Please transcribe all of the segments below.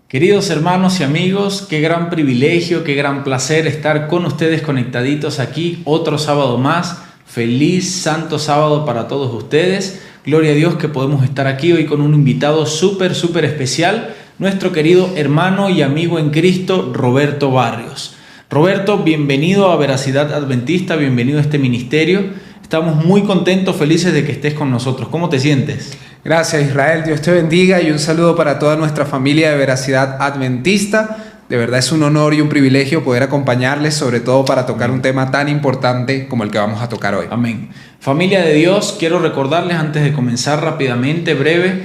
Queridos hermanos y amigos, qué gran privilegio, qué gran placer estar con ustedes conectaditos aquí otro sábado más. Feliz santo sábado para todos ustedes. Gloria a Dios que podemos estar aquí hoy con un invitado súper especial, nuestro querido hermano y amigo en Cristo, Roberto Barrios. Roberto, bienvenido a Veracidad Adventista, bienvenido a este ministerio. Estamos muy contentos, felices de que estés con nosotros. ¿Cómo te sientes? Gracias, Israel. Dios te bendiga y un saludo para toda nuestra familia de Veracidad Adventista. De verdad es un honor y un privilegio poder acompañarles, sobre todo para tocar un tema tan importante como el que vamos a tocar hoy. Amén. Familia de Dios, quiero recordarles antes de comenzar rápidamente, breve,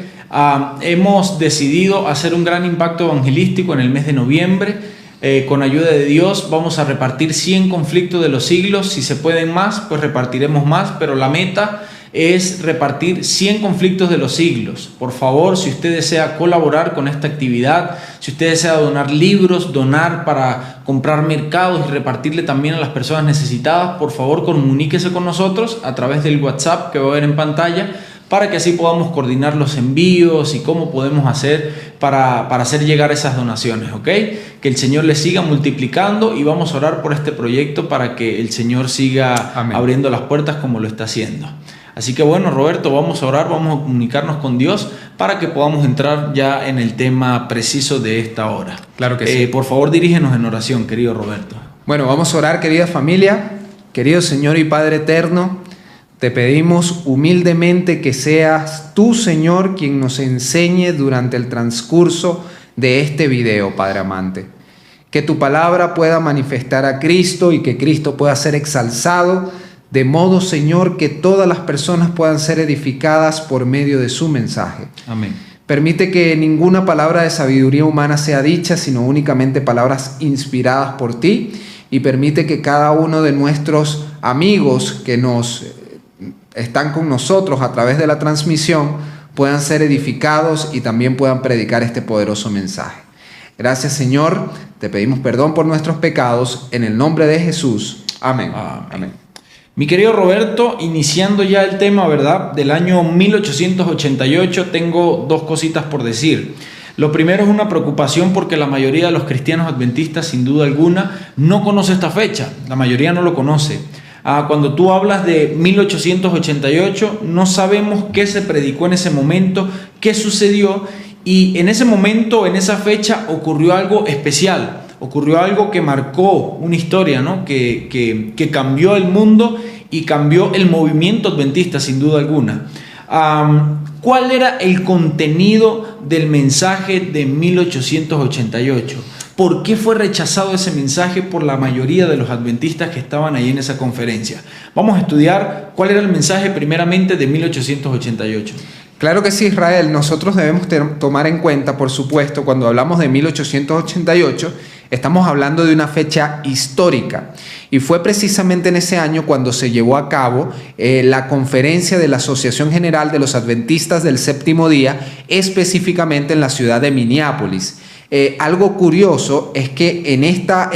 hemos decidido hacer un gran impacto evangelístico en el mes de noviembre. Con ayuda de Dios vamos a repartir 100 conflictos de los siglos. Si se pueden más, pues repartiremos más, pero la meta es repartir 100 conflictos de los siglos. Por favor, si usted desea colaborar con esta actividad, si usted desea donar libros, donar para comprar mercados y repartirle también a las personas necesitadas, por favor comuníquese con nosotros a través del WhatsApp que va a ver en pantalla, para que así podamos coordinar los envíos y cómo podemos hacer para hacer llegar esas donaciones, ¿ok? Que el Señor les siga multiplicando y vamos a orar por este proyecto para que el Señor siga abriendo las puertas como lo está haciendo. Así que bueno, Roberto, vamos a orar, vamos a comunicarnos con Dios para que podamos entrar ya en el tema preciso de esta hora. Claro que sí. Por favor, dirígenos en oración, querido Roberto. Bueno, vamos a orar, querida familia. Querido Señor y Padre eterno, te pedimos humildemente que seas tú, Señor, quien nos enseñe durante el transcurso de este video, Padre amante. Que tu palabra pueda manifestar a Cristo y que Cristo pueda ser exalzado, de modo, Señor, que todas las personas puedan ser edificadas por medio de su mensaje. Amén. Permite que ninguna palabra de sabiduría humana sea dicha, sino únicamente palabras inspiradas por ti, y permite que cada uno de nuestros amigos que nos están con nosotros a través de la transmisión puedan ser edificados y también puedan predicar este poderoso mensaje. Gracias, Señor. Te pedimos perdón por nuestros pecados en el nombre de Jesús. Amén. Amén. Mi querido Roberto, iniciando ya el tema, ¿verdad? Del año 1888, tengo dos cositas por decir. Lo primero es una preocupación porque la mayoría de los cristianos adventistas, sin duda alguna, no conoce esta fecha. La mayoría no lo conoce. Cuando tú hablas de 1888, no sabemos qué se predicó en ese momento, qué sucedió, y en ese momento, en esa fecha, ocurrió algo especial. Ocurrió algo que marcó una historia, ¿no? que cambió el mundo y cambió el movimiento adventista, sin duda alguna. ¿Cuál era el contenido del mensaje de 1888? ¿Por qué fue rechazado ese mensaje por la mayoría de los adventistas que estaban ahí en esa conferencia? Vamos a estudiar cuál era el mensaje primeramente de 1888. Claro que sí, Israel. Nosotros debemos tomar en cuenta, por supuesto, cuando hablamos de 1888, estamos hablando de una fecha histórica. Y fue precisamente en ese año cuando se llevó a cabo la conferencia de la Asociación General de los Adventistas del Séptimo Día, específicamente en la ciudad de Minneapolis. Algo curioso es que en esta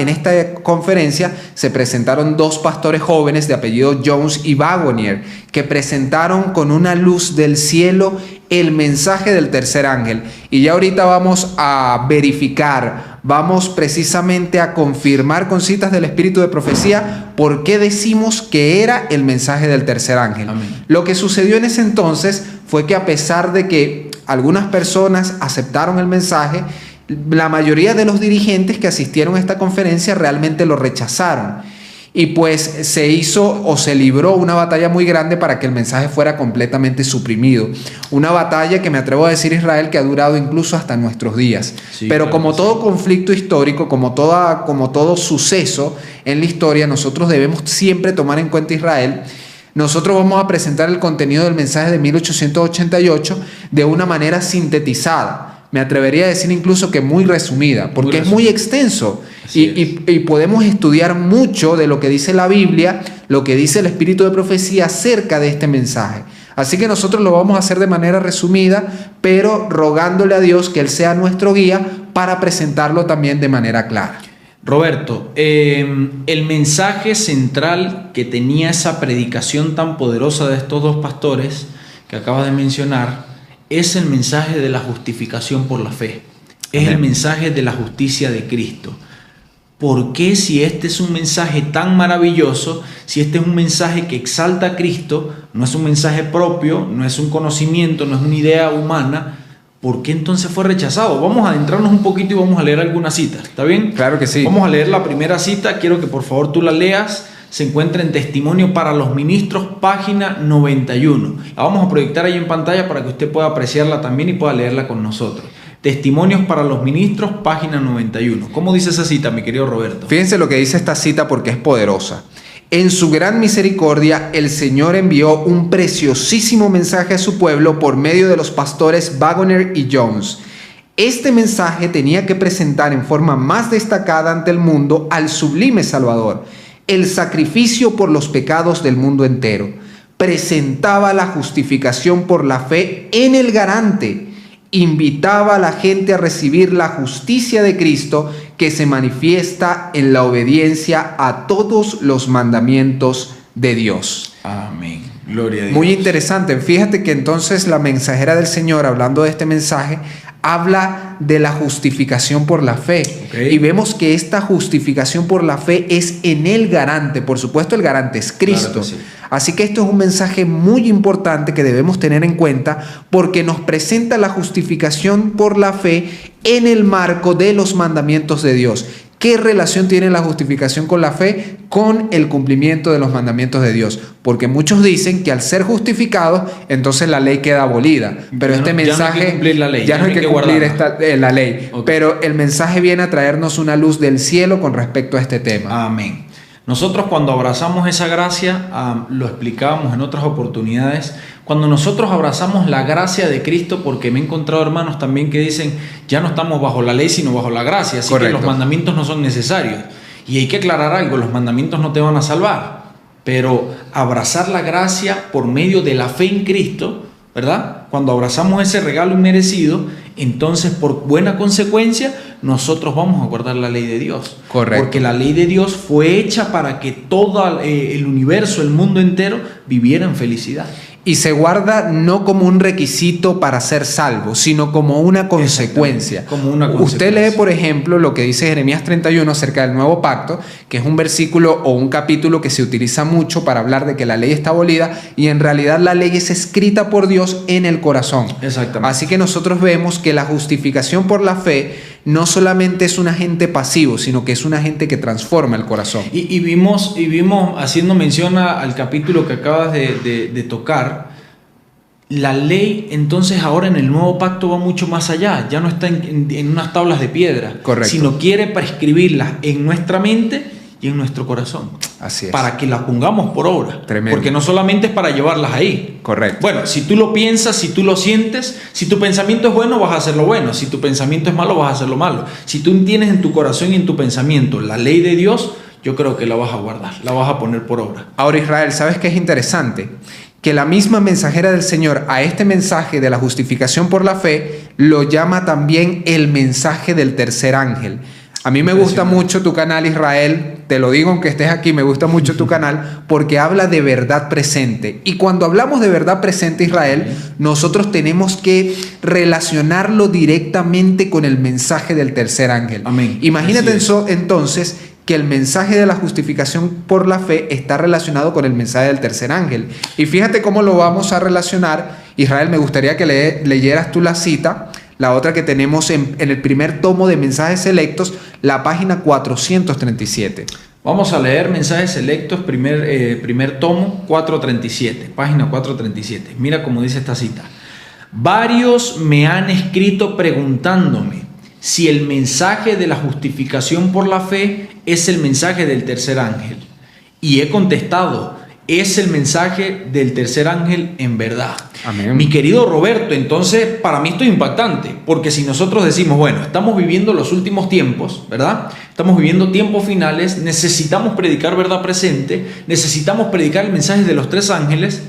conferencia se presentaron dos pastores jóvenes de apellido Jones y Wagonier, que presentaron con una luz del cielo el mensaje del tercer ángel. Y ya ahorita vamos a verificar, vamos precisamente a confirmar con citas del Espíritu de Profecía por qué decimos que era el mensaje del tercer ángel. Amén. Lo que sucedió en ese entonces fue que, a pesar de que algunas personas aceptaron el mensaje, la mayoría de los dirigentes que asistieron a esta conferencia realmente lo rechazaron. Y pues se hizo o se libró una batalla muy grande para que el mensaje fuera completamente suprimido. Una batalla que me atrevo a decir, Israel, que ha durado incluso hasta nuestros días. Sí, pero claro, como todo conflicto histórico, como todo suceso en la historia, nosotros debemos siempre tomar en cuenta, Israel. Nosotros vamos a presentar el contenido del mensaje de 1888 de una manera sintetizada. Me atrevería a decir incluso que muy resumida, porque es muy extenso y podemos estudiar mucho de lo que dice la Biblia, lo que dice el Espíritu de Profecía acerca de este mensaje. Así que nosotros lo vamos a hacer de manera resumida, pero rogándole a Dios que Él sea nuestro guía para presentarlo también de manera clara. Roberto, el mensaje central que tenía esa predicación tan poderosa de estos dos pastores que acabas de mencionar es el mensaje de la justificación por la fe. es Amén. el mensaje de la justicia de Cristo. ¿Por qué, si este es un mensaje tan maravilloso, si este es un mensaje que exalta a Cristo, no es un mensaje propio, no es un conocimiento, no es una idea humana, por qué entonces fue rechazado? Vamos a adentrarnos un poquito y vamos a leer algunas citas, ¿está bien? Claro que sí. Vamos a leer la primera cita, quiero que por favor tú la leas. Se encuentra en Testimonio para los Ministros, página 91. La vamos a proyectar ahí en pantalla para que usted pueda apreciarla también y pueda leerla con nosotros. Testimonios para los Ministros, página 91. ¿Cómo dice esa cita, mi querido Roberto? Fíjense lo que dice esta cita porque es poderosa. En su gran misericordia, el Señor envió un preciosísimo mensaje a su pueblo por medio de los pastores Waggoner y Jones. Este mensaje tenía que presentar en forma más destacada ante el mundo al sublime Salvador, el sacrificio por los pecados del mundo entero. Presentaba la justificación por la fe en el garante. Invitaba a la gente a recibir la justicia de Cristo que se manifiesta en la obediencia a todos los mandamientos de Dios. Amén. Gloria a Dios. Muy interesante. Fíjate que entonces la mensajera del Señor, hablando de este mensaje, habla de la justificación por la fe. Okay. Y vemos que esta justificación por la fe es en el garante. Por supuesto, el garante es Cristo. Claro que sí. Así que esto es un mensaje muy importante que debemos tener en cuenta porque nos presenta la justificación por la fe en el marco de los mandamientos de Dios. ¿Qué relación tiene la justificación con la fe? Con el cumplimiento de los mandamientos de Dios. Porque muchos dicen que al ser justificados, entonces la ley queda abolida. Pero Ya este no- ya no hay que mensaje... cumplir la ley, Ya no hay que cumplir la ley. Ok. Pero el mensaje viene a traernos una luz del cielo con respecto a este tema. Amén. Nosotros cuando abrazamos esa gracia, lo explicábamos en otras oportunidades, cuando nosotros abrazamos la gracia de Cristo, porque me he encontrado hermanos también que dicen, ya no estamos bajo la ley, sino bajo la gracia, así Correcto. que los mandamientos no son necesarios. Y hay que aclarar algo, los mandamientos no te van a salvar, pero abrazar la gracia por medio de la fe en Cristo, ¿verdad? Cuando abrazamos ese regalo inmerecido, entonces por buena consecuencia nosotros vamos a guardar la ley de Dios. Correcto. Porque la ley de Dios fue hecha para que todo el universo, el mundo entero, viviera en felicidad. Y se guarda no como un requisito para ser salvo, sino como una consecuencia. Como una Usted consecuencia. lee, por ejemplo, lo que dice Jeremías 31 acerca del nuevo pacto, que es un versículo o un capítulo que se utiliza mucho para hablar de que la ley está abolida y en realidad la ley es escrita por Dios en el corazón. Exactamente. Así que nosotros vemos que la justificación por la fe no solamente es un agente pasivo, sino que es un agente que transforma el corazón. Y vimos, haciendo mención al capítulo que acabas de tocar, la ley entonces ahora en el nuevo pacto va mucho más allá, ya no está en unas tablas de piedra, Correcto. sino quiere prescribirlas en nuestra mente y en nuestro corazón, Así es. para que las pongamos por obra. Tremendo. Porque no solamente es para llevarlas ahí. Correcto. Bueno, si tú lo piensas, si tú lo sientes, si tu pensamiento es bueno, vas a hacer lo bueno. Si tu pensamiento es malo, vas a hacer lo malo. Si tú tienes en tu corazón y en tu pensamiento la ley de Dios, yo creo que la vas a guardar, la vas a poner por obra. Ahora, Israel, ¿sabes qué es interesante? Que la misma mensajera del Señor a este mensaje de la justificación por la fe lo llama también el mensaje del tercer ángel. A mí me gusta mucho tu canal, Israel, te lo digo aunque estés aquí, me gusta mucho tu canal porque habla de verdad presente. Y cuando hablamos de verdad presente, Israel, nosotros tenemos que relacionarlo directamente con el mensaje del tercer ángel. Amén. Imagínate Así es. entonces que el mensaje de la justificación por la fe está relacionado con el mensaje del tercer ángel. Y fíjate cómo lo vamos a relacionar. Israel, me gustaría que leyeras tú la cita, la otra que tenemos en el primer tomo de Mensajes Selectos, la página 437. Vamos a leer Mensajes Selectos, primer tomo, 437, página 437. Mira cómo dice esta cita. Varios me han escrito preguntándome si el mensaje de la justificación por la fe es el mensaje del tercer ángel. Y he contestado, es el mensaje del tercer ángel en verdad. Amén. Mi querido Roberto, entonces para mí esto es impactante, porque si nosotros decimos, bueno, estamos viviendo los últimos tiempos, ¿verdad? Estamos viviendo tiempos finales, necesitamos predicar verdad presente, necesitamos predicar el mensaje de los tres ángeles,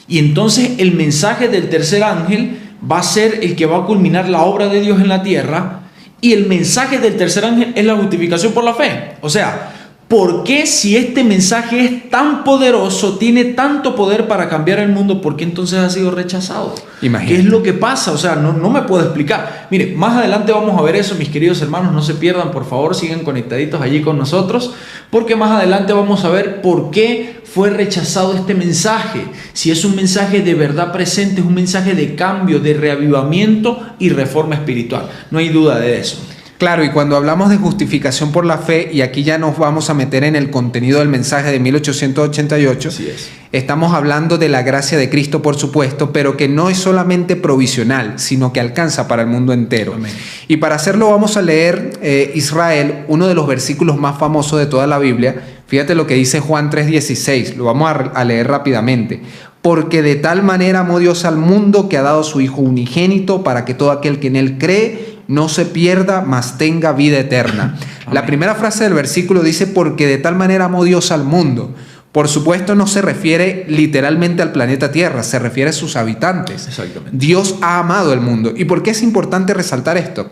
y entonces el mensaje del tercer ángel va a ser el que va a culminar la obra de Dios en la tierra, y el mensaje del tercer ángel es la justificación por la fe. O sea, ¿por qué si este mensaje es tan poderoso, tiene tanto poder para cambiar el mundo, por qué entonces ha sido rechazado? Imagínate. ¿Qué es lo que pasa? O sea, no me puedo explicar. Mire, más adelante vamos a ver eso, mis queridos hermanos, no se pierdan, por favor, sigan conectaditos allí con nosotros, porque más adelante vamos a ver por qué fue rechazado este mensaje. Si es un mensaje de verdad presente, es un mensaje de cambio, de reavivamiento y reforma espiritual. No hay duda de eso. Claro, y cuando hablamos de justificación por la fe, y aquí ya nos vamos a meter en el contenido del mensaje de 1888, Así es. estamos hablando de la gracia de Cristo, por supuesto, pero que no es solamente provisional, sino que alcanza para el mundo entero. Amén. Y para hacerlo vamos a leer Israel, uno de los versículos más famosos de toda la Biblia. Fíjate lo que dice Juan 3:16, lo vamos a leer rápidamente. Porque de tal manera amó Dios al mundo que ha dado a su Hijo unigénito para que todo aquel que en él cree no se pierda, mas tenga vida eterna. La primera frase del versículo dice, porque de tal manera amó Dios al mundo. Por supuesto, no se refiere literalmente al planeta Tierra, se refiere a sus habitantes. Exactamente. Dios ha amado el mundo. ¿Y por qué es importante resaltar esto?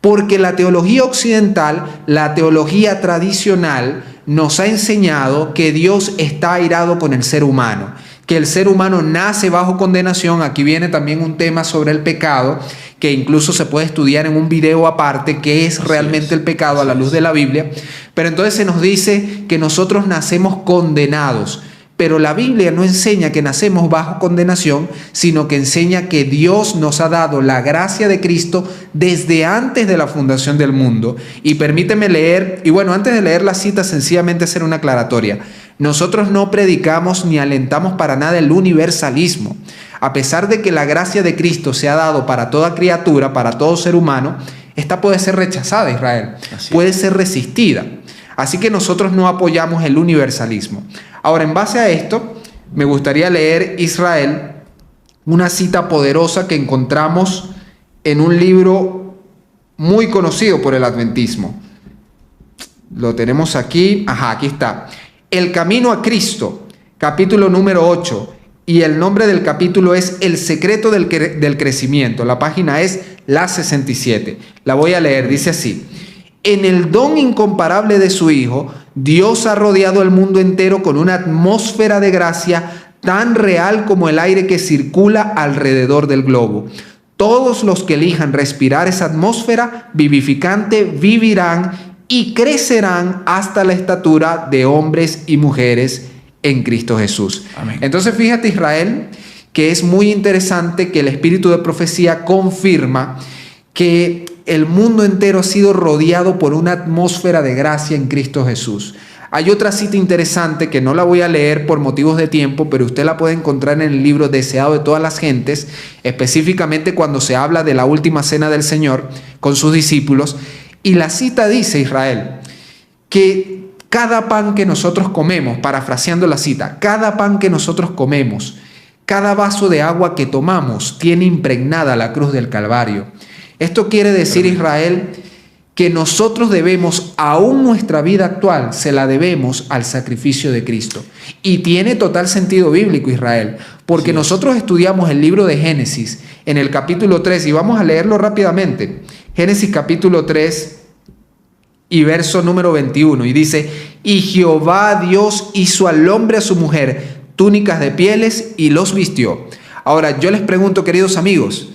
Porque la teología occidental, la teología tradicional, nos ha enseñado que Dios está airado con el ser humano, que el ser humano nace bajo condenación. Aquí viene también un tema sobre el pecado, que incluso se puede estudiar en un video aparte, qué es realmente el pecado a la luz de la Biblia. Pero entonces se nos dice que nosotros nacemos condenados. Pero la Biblia no enseña que nacemos bajo condenación, sino que enseña que Dios nos ha dado la gracia de Cristo desde antes de la fundación del mundo. Y permíteme leer, y bueno, antes de leer la cita, sencillamente hacer una aclaratoria. Nosotros no predicamos ni alentamos para nada el universalismo. A pesar de que la gracia de Cristo se ha dado para toda criatura, para todo ser humano, esta puede ser rechazada, Israel. Puede ser resistida. Así que nosotros no apoyamos el universalismo. Ahora, en base a esto, me gustaría leer, Israel, una cita poderosa que encontramos en un libro muy conocido por el adventismo. Lo tenemos aquí. Ajá, aquí está. El camino a Cristo, capítulo número 8. Y el nombre del capítulo es El secreto del crecimiento. La página es la 67. La voy a leer. Dice así. En el don incomparable de su Hijo, Dios ha rodeado el mundo entero con una atmósfera de gracia tan real como el aire que circula alrededor del globo. Todos los que elijan respirar esa atmósfera vivificante vivirán y crecerán hasta la estatura de hombres y mujeres en Cristo Jesús. Amén. Entonces fíjate, Israel, que es muy interesante que el espíritu de profecía confirma que el mundo entero ha sido rodeado por una atmósfera de gracia en Cristo Jesús. Hay otra cita interesante que no la voy a leer por motivos de tiempo, pero usted la puede encontrar en el libro Deseado de todas las gentes, específicamente cuando se habla de la última cena del Señor con sus discípulos. Y la cita dice, Israel, que cada pan que nosotros comemos, parafraseando la cita, cada pan que nosotros comemos, cada vaso de agua que tomamos, tiene impregnada la cruz del Calvario. Esto quiere decir, Israel, que nosotros debemos, aún nuestra vida actual, se la debemos al sacrificio de Cristo. Y tiene total sentido bíblico, Israel, porque sí, nosotros estudiamos el libro de Génesis en el capítulo 3, y vamos a leerlo rápidamente. Génesis capítulo 3 y verso número 21, y dice, y Jehová Dios hizo al hombre a su mujer túnicas de pieles y los vistió. Ahora, yo les pregunto, queridos amigos,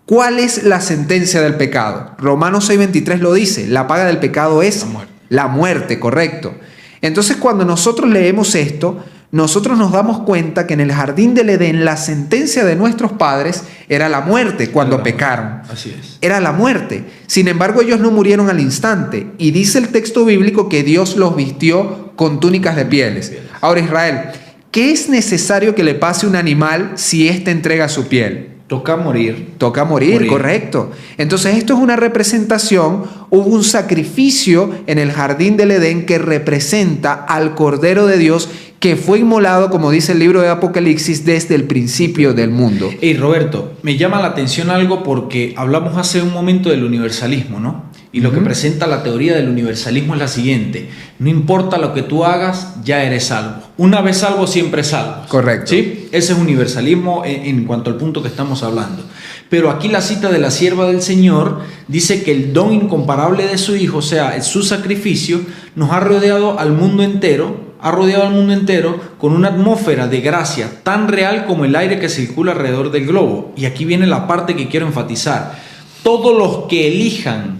¿cuál es la sentencia del pecado? Romanos 6:23 lo dice, la paga del pecado es la muerte, correcto. Entonces, cuando nosotros leemos esto, nosotros nos damos cuenta que en el jardín del Edén la sentencia de nuestros padres era la muerte cuando pecaron. Así es. Era la muerte. Sin embargo, ellos no murieron al instante. Y dice el texto bíblico que Dios los vistió con túnicas de pieles. Ahora, Israel, ¿qué es necesario que le pase a un animal si éste entrega su piel? Toca morir. Toca morir, correcto. Entonces esto es una representación, hubo un sacrificio en el jardín del Edén que representa al Cordero de Dios que fue inmolado, como dice el libro de Apocalipsis, desde el principio del mundo. Hey Roberto, me llama la atención algo porque hablamos hace un momento del universalismo, ¿no? Y lo que presenta la teoría del universalismo es la siguiente: no importa lo que tú hagas, ya eres salvo. Una vez salvo, siempre salvo. Correcto. ¿Sí? Ese es universalismo en cuanto al punto que estamos hablando. Pero aquí la cita de la sierva del Señor dice que el don incomparable de su Hijo, o sea, su sacrificio, nos ha rodeado al mundo entero, con una atmósfera de gracia tan real como el aire que circula alrededor del globo. Y aquí viene la parte que quiero enfatizar. Todos los que elijan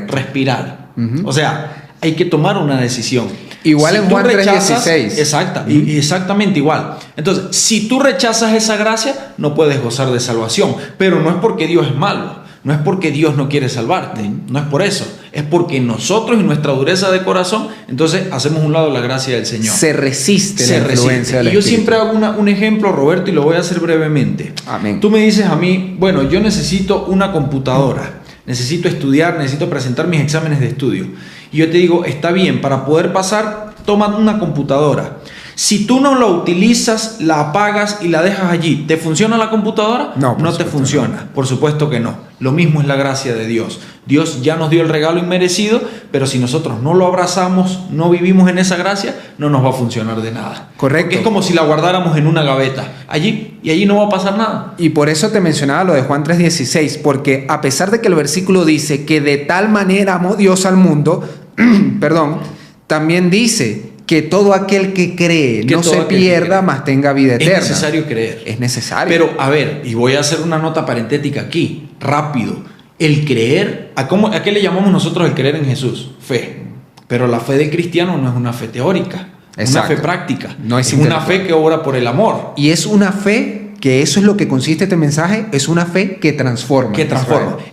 respirar. O sea, hay que tomar una decisión. Igual en Juan 3:16. Exactamente igual. Entonces, si tú rechazas esa gracia, no puedes gozar de salvación. Pero no es porque Dios es malo. No es porque Dios no quiere salvarte. No es por eso. Es porque nosotros y nuestra dureza de corazón, entonces hacemos un lado la gracia del Señor. Se resiste la influencia del Y yo Espíritu. siempre hago un ejemplo, Roberto, y lo voy a hacer brevemente. Amén. Tú me dices a mí, bueno, yo necesito una computadora. Necesito estudiar, necesito presentar mis exámenes de estudio. Y yo te digo, está bien, para poder pasar, toma una computadora. Si tú no la utilizas, la apagas y la dejas allí, ¿te funciona la computadora? No te funciona. Por supuesto que no. Lo mismo es la gracia de Dios. Dios ya nos dio el regalo inmerecido, pero si nosotros no lo abrazamos, no vivimos en esa gracia, no nos va a funcionar de nada. Correcto. Porque es como si la guardáramos en una gaveta, allí no va a pasar nada. Y por eso te mencionaba lo de Juan 3:16, porque a pesar de que el versículo dice que de tal manera amó Dios al mundo, también dice que todo aquel que cree no se pierda, mas tenga vida eterna. Es necesario creer. Es necesario. Pero, a ver, y voy a hacer una nota parentética aquí, rápido. El creer, ¿a qué le llamamos nosotros el creer en Jesús? Fe. Pero la fe del cristiano no es una fe teórica, es una fe práctica. No es una fe que obra por el amor. Y es una fe que eso es lo que consiste este mensaje, es una fe que transforma.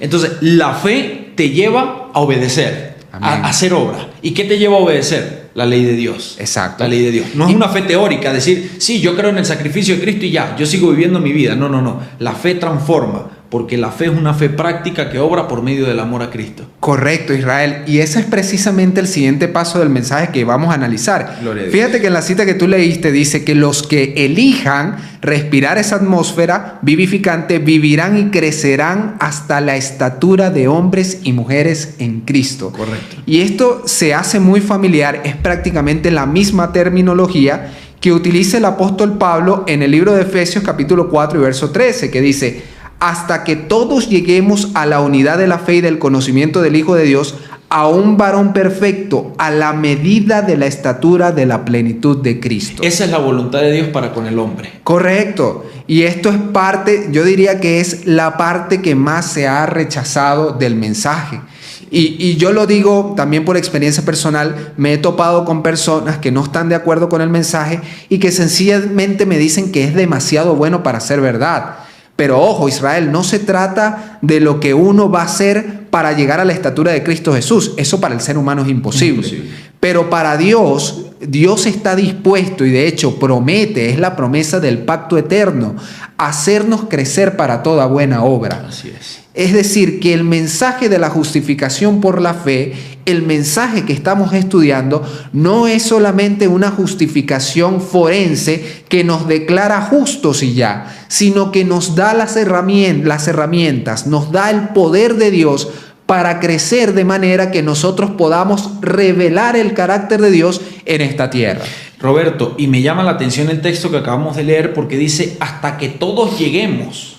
Entonces, la fe te lleva a obedecer, a hacer obra. ¿Y qué te lleva a obedecer? La ley de Dios. Exacto. La ley de Dios. No es una fe teórica, decir, sí, yo creo en el sacrificio de Cristo y ya, yo sigo viviendo mi vida. No. La fe transforma, porque la fe es una fe práctica que obra por medio del amor a Cristo. Correcto, Israel. Y ese es precisamente el siguiente paso del mensaje que vamos a analizar. Gloria a Dios. Fíjate que en la cita que tú leíste dice que los que elijan respirar esa atmósfera vivificante vivirán y crecerán hasta la estatura de hombres y mujeres en Cristo. Correcto. Y esto se hace muy familiar, es prácticamente la misma terminología que utiliza el apóstol Pablo en el libro de Efesios capítulo 4 y verso 13, que dice: hasta que todos lleguemos a la unidad de la fe y del conocimiento del Hijo de Dios, a un varón perfecto, a la medida de la estatura de la plenitud de Cristo. Esa es la voluntad de Dios para con el hombre. Correcto. Y esto es parte, yo diría que es la parte que más se ha rechazado del mensaje. Y yo lo digo también por experiencia personal, me he topado con personas que no están de acuerdo con el mensaje y que sencillamente me dicen que es demasiado bueno para ser verdad. Pero ojo, Israel, no se trata de lo que uno va a hacer para llegar a la estatura de Cristo Jesús. Eso para el ser humano es imposible. Pero para Dios, Dios está dispuesto y de hecho promete, es la promesa del pacto eterno, hacernos crecer para toda buena obra. Así es. Es decir, que el mensaje de la justificación por la fe, el mensaje que estamos estudiando, no es solamente una justificación forense que nos declara justos y ya, sino que nos da las herramientas, nos da el poder de Dios para crecer de manera que nosotros podamos revelar el carácter de Dios en esta tierra. Roberto, y me llama la atención el texto que acabamos de leer porque dice, hasta que todos lleguemos.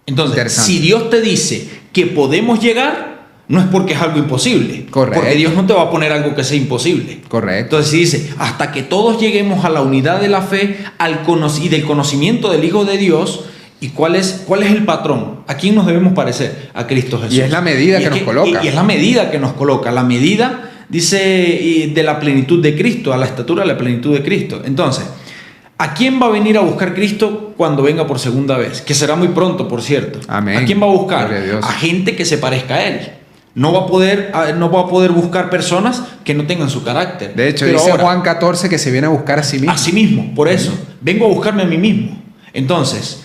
Entonces, si Dios te dice que podemos llegar, no es porque es algo imposible. Correcto. Porque Dios no te va a poner algo que sea imposible. Correcto. Entonces, si dice, hasta que todos lleguemos a la unidad de la fe y del conocimiento del Hijo de Dios, ¿y cuál es el patrón? ¿A quién nos debemos parecer? A Cristo Jesús. Y es la medida que nos coloca. Y es la medida que nos coloca. La medida, dice, de la plenitud de Cristo, a la estatura de la plenitud de Cristo. Entonces, ¿a quién va a venir a buscar Cristo cuando venga por segunda vez? Que será muy pronto, por cierto. Amén. ¿A quién va a buscar? A gente que se parezca a Él. No va a poder buscar personas que no tengan su carácter. De hecho, dice Juan 14 que se viene a buscar a sí mismo. A sí mismo, por eso. Vengo a buscarme a mí mismo. Entonces,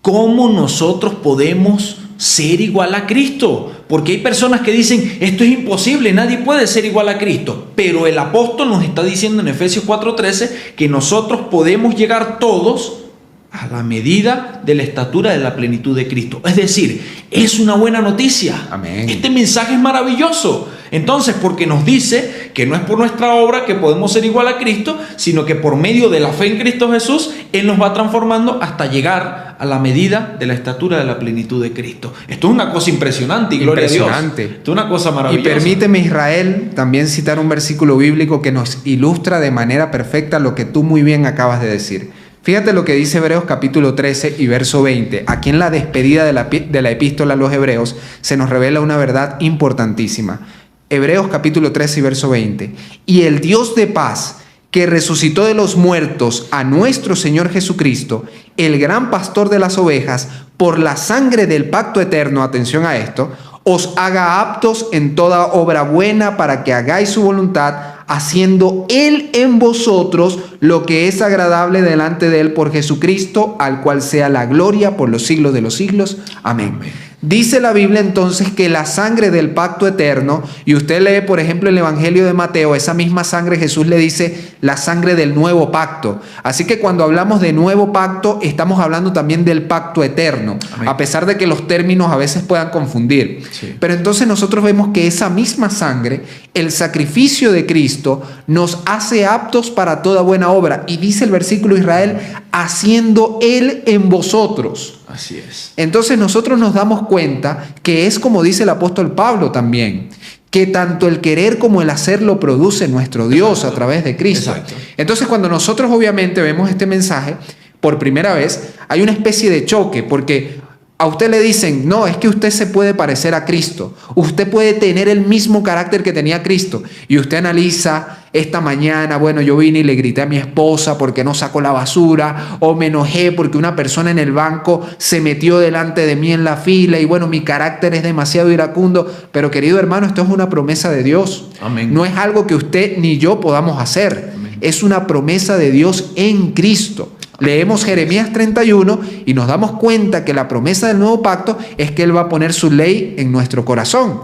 ¿cómo nosotros podemos ser igual a Cristo? Porque hay personas que dicen, esto es imposible, nadie puede ser igual a Cristo. Pero el apóstol nos está diciendo en Efesios 4:13 que nosotros podemos llegar todos a la medida de la estatura de la plenitud de Cristo. Es decir, es una buena noticia. Amén. Este mensaje es maravilloso. Entonces, porque nos dice que no es por nuestra obra que podemos ser igual a Cristo, sino que por medio de la fe en Cristo Jesús, Él nos va transformando hasta llegar a la medida de la estatura de la plenitud de Cristo. Esto es una cosa impresionante y gloria a Dios. Esto es una cosa maravillosa. Y permíteme, Israel, también citar un versículo bíblico que nos ilustra de manera perfecta lo que tú muy bien acabas de decir. Fíjate lo que dice Hebreos capítulo 13 y verso 20. Aquí en la despedida de la epístola a los Hebreos se nos revela una verdad importantísima. Hebreos capítulo 13 y verso 20. Y el Dios de paz, que resucitó de los muertos a nuestro Señor Jesucristo, el gran pastor de las ovejas, por la sangre del pacto eterno, atención a esto, os haga aptos en toda obra buena para que hagáis su voluntad, haciendo Él en vosotros lo que es agradable delante de Él por Jesucristo, al cual sea la gloria por los siglos de los siglos. Amén. Dice la Biblia entonces que la sangre del pacto eterno, y usted lee por ejemplo el Evangelio de Mateo, esa misma sangre Jesús le dice la sangre del nuevo pacto. Así que cuando hablamos de nuevo pacto, estamos hablando también del pacto eterno. Amén. A pesar de que los términos a veces puedan confundir. Sí. Pero entonces nosotros vemos que esa misma sangre, el sacrificio de Cristo, nos hace aptos para toda buena obra. Y dice el versículo Israel, haciendo Él en vosotros. Así es. Entonces nosotros nos damos cuenta que es como dice el apóstol Pablo también, que tanto el querer como el hacer lo produce nuestro Dios. Exacto. A través de Cristo. Exacto. Entonces cuando nosotros obviamente vemos este mensaje por primera vez, hay una especie de choque, porque a usted le dicen, no, es que usted se puede parecer a Cristo, usted puede tener el mismo carácter que tenía Cristo, y usted analiza esta mañana, bueno, yo vine y le grité a mi esposa porque no sacó la basura, o me enojé porque una persona en el banco se metió delante de mí en la fila, y bueno, mi carácter es demasiado iracundo. Pero querido hermano, esto es una promesa de Dios. Amén. No es algo que usted ni yo podamos hacer. Amén. Es una promesa de Dios en Cristo. Leemos Jeremías 31 y nos damos cuenta que la promesa del nuevo pacto es que Él va a poner su ley en nuestro corazón.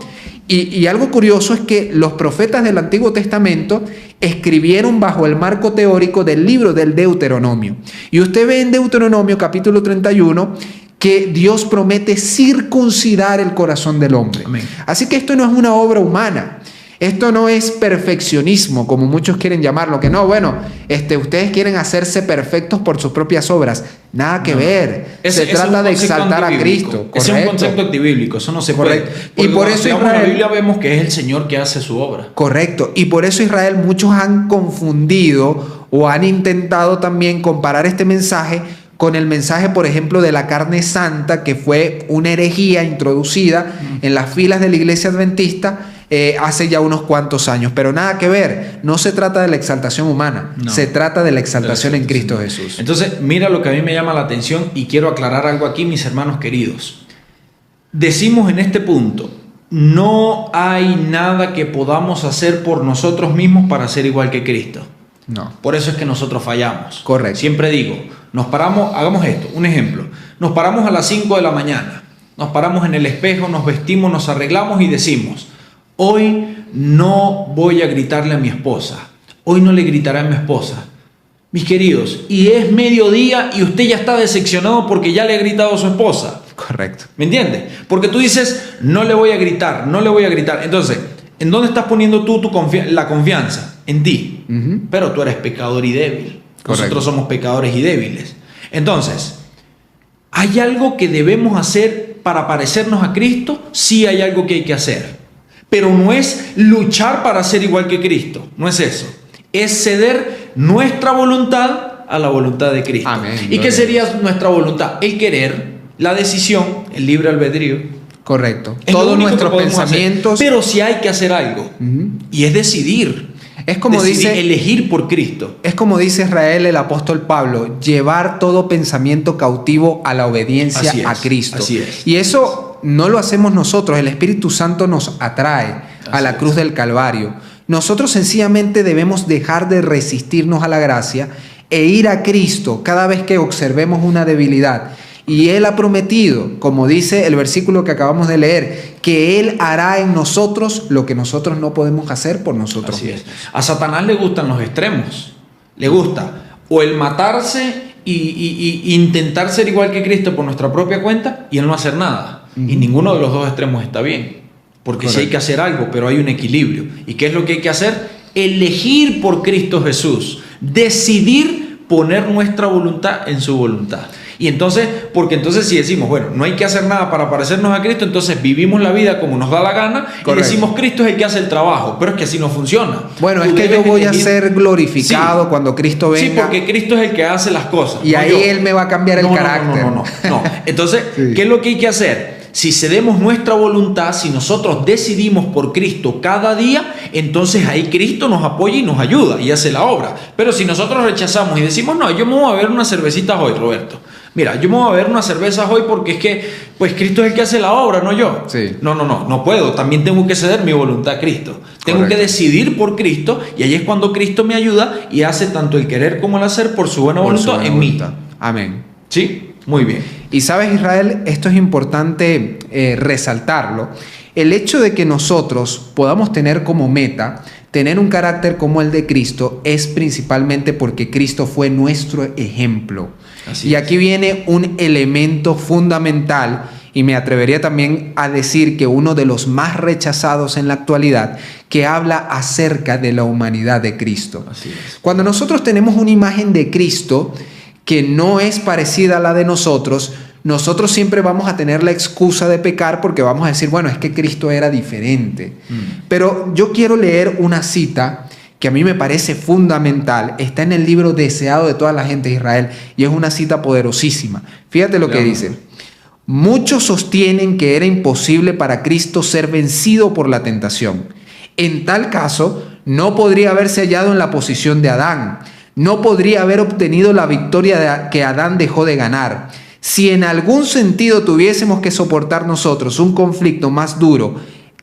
Y algo curioso es que los profetas del Antiguo Testamento escribieron bajo el marco teórico del libro del Deuteronomio. Y usted ve en Deuteronomio capítulo 31 que Dios promete circuncidar el corazón del hombre. Amén. Así que esto no es una obra humana. Esto no es perfeccionismo, como muchos quieren llamarlo, que no, bueno, ustedes quieren hacerse perfectos por sus propias obras. Nada que ver. Se trata de exaltar a Cristo. Ese es un concepto antibíblico, eso no se puede. Y por eso en la Biblia vemos que es el Señor que hace su obra. Correcto. Y por eso Israel, muchos han confundido o han intentado también comparar este mensaje con el mensaje, por ejemplo, de la carne santa, que fue una herejía introducida en las filas de la iglesia adventista hace ya unos cuantos años. Pero nada que ver, no se trata de la exaltación humana, no. Se trata de la exaltación en Cristo Jesús. Entonces, mira lo que a mí me llama la atención, y quiero aclarar algo aquí, mis hermanos queridos. Decimos en este punto, no hay nada que podamos hacer por nosotros mismos para ser igual que Cristo. No. Por eso es que nosotros fallamos. Correcto. Siempre digo, nos paramos, hagamos esto, un ejemplo. Nos paramos a las 5 de la mañana, nos paramos en el espejo, nos vestimos, nos arreglamos y decimos, hoy no voy a gritarle a mi esposa, hoy no le gritaré a mi esposa. Mis queridos, y es mediodía y usted ya está decepcionado porque ya le ha gritado a su esposa. Correcto. ¿Me entiende? Porque tú dices, no le voy a gritar, no le voy a gritar. Entonces, ¿en dónde estás poniendo tú la confianza? En ti. Pero tú eres pecador y débil. Correcto. Nosotros somos pecadores y débiles. Entonces, ¿hay algo que debemos hacer para parecernos a Cristo? Sí, hay algo que hay que hacer. Pero no es luchar para ser igual que Cristo. No es eso. Es ceder nuestra voluntad a la voluntad de Cristo. Amén. ¿Y qué sería nuestra voluntad? El querer, la decisión, el libre albedrío. Correcto. Todos nuestros pensamientos. Hacer. Pero sí hay que hacer algo. Y es decidir. Es como dice, elegir por Cristo. Es como dice Israel, el apóstol Pablo, llevar todo pensamiento cautivo a la obediencia a Cristo. Así es. Y eso no lo hacemos nosotros, el Espíritu Santo nos atrae a la cruz del Calvario. Nosotros sencillamente debemos dejar de resistirnos a la gracia e ir a Cristo cada vez que observemos una debilidad. Y Él ha prometido, como dice el versículo que acabamos de leer, que Él hará en nosotros lo que nosotros no podemos hacer por nosotros mismos. A Satanás le gustan los extremos. Le gusta o el matarse y intentar ser igual que Cristo por nuestra propia cuenta y Él no hacer nada. Y ninguno de los dos extremos está bien. porque sí hay que hacer algo, pero hay un equilibrio. ¿Y qué es lo que hay que hacer? Elegir por Cristo Jesús, decidir poner nuestra voluntad en su voluntad. Y entonces, porque entonces si decimos, bueno, no hay que hacer nada para parecernos a Cristo, entonces vivimos la vida como nos da la gana. Correcto. Y decimos, Cristo es el que hace el trabajo, pero es que así no funciona. Bueno, tú es que yo voy a ser glorificado cuando Cristo venga. Sí, porque Cristo es el que hace las cosas. Y ahí Él me va a cambiar el carácter. No. Entonces, ¿qué es lo que hay que hacer? Si cedemos nuestra voluntad, si nosotros decidimos por Cristo cada día, entonces ahí Cristo nos apoya y nos ayuda y hace la obra. Pero si nosotros rechazamos y decimos, no, yo me voy a beber unas cervecitas hoy, Roberto. Mira, yo me voy a beber unas cervezas hoy porque es que, pues Cristo es el que hace la obra, no yo. Sí. No puedo. También tengo que ceder mi voluntad a Cristo. Tengo Correcto. que decidir por Cristo y ahí es cuando Cristo me ayuda y hace tanto el querer como el hacer por su buena voluntad en mí. Amén. ¿Sí? Muy bien. Y sabes, Israel, esto es importante resaltarlo. El hecho de que nosotros podamos tener como meta tener un carácter como el de Cristo es principalmente porque Cristo fue nuestro ejemplo. Y aquí viene un elemento fundamental, y me atrevería también a decir que uno de los más rechazados en la actualidad, que habla acerca de la humanidad de Cristo. Así es. Cuando nosotros tenemos una imagen de Cristo que no es parecida a la de nosotros siempre vamos a tener la excusa de pecar porque vamos a decir, bueno, es que Cristo era diferente. Pero yo quiero leer una cita que a mí me parece fundamental. Está en el libro Deseado de toda la gente de Israel y es una cita poderosísima. Fíjate lo que dice. Muchos sostienen que era imposible para Cristo ser vencido por la tentación. En tal caso, no podría haberse hallado en la posición de Adán. No podría haber obtenido la victoria que Adán dejó de ganar. Si en algún sentido tuviésemos que soportar nosotros un conflicto más duro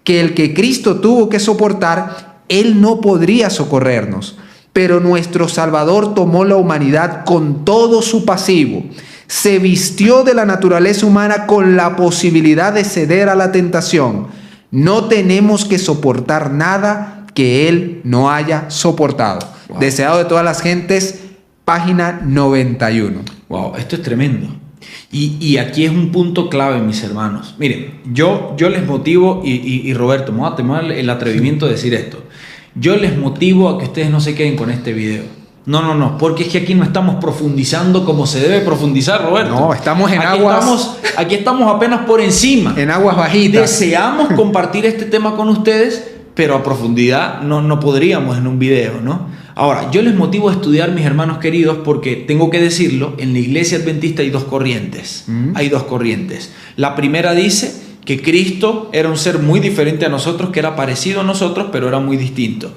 que el que Cristo tuvo que soportar, Él no podría socorrernos. Pero nuestro Salvador tomó la humanidad con todo su pasivo. Se vistió de la naturaleza humana con la posibilidad de ceder a la tentación. No tenemos que soportar nada que Él no haya soportado. Wow. Deseado de todas las gentes, página 91. Wow, esto es tremendo. Y aquí es un punto clave, mis hermanos. Miren, yo les motivo, y Roberto, me voy a tomar el atrevimiento de decir esto. Yo les motivo a que ustedes no se queden con este video. No, porque es que aquí no estamos profundizando como se debe profundizar, Roberto. No, estamos en aguas... Aquí estamos apenas por encima. En aguas bajitas. Deseamos compartir este tema con ustedes, pero a profundidad no podríamos en un video, ¿no? Ahora, yo les motivo a estudiar, mis hermanos queridos, porque tengo que decirlo, en la iglesia adventista hay dos corrientes. Hay dos corrientes. La primera dice que Cristo era un ser muy diferente a nosotros, que era parecido a nosotros, pero era muy distinto.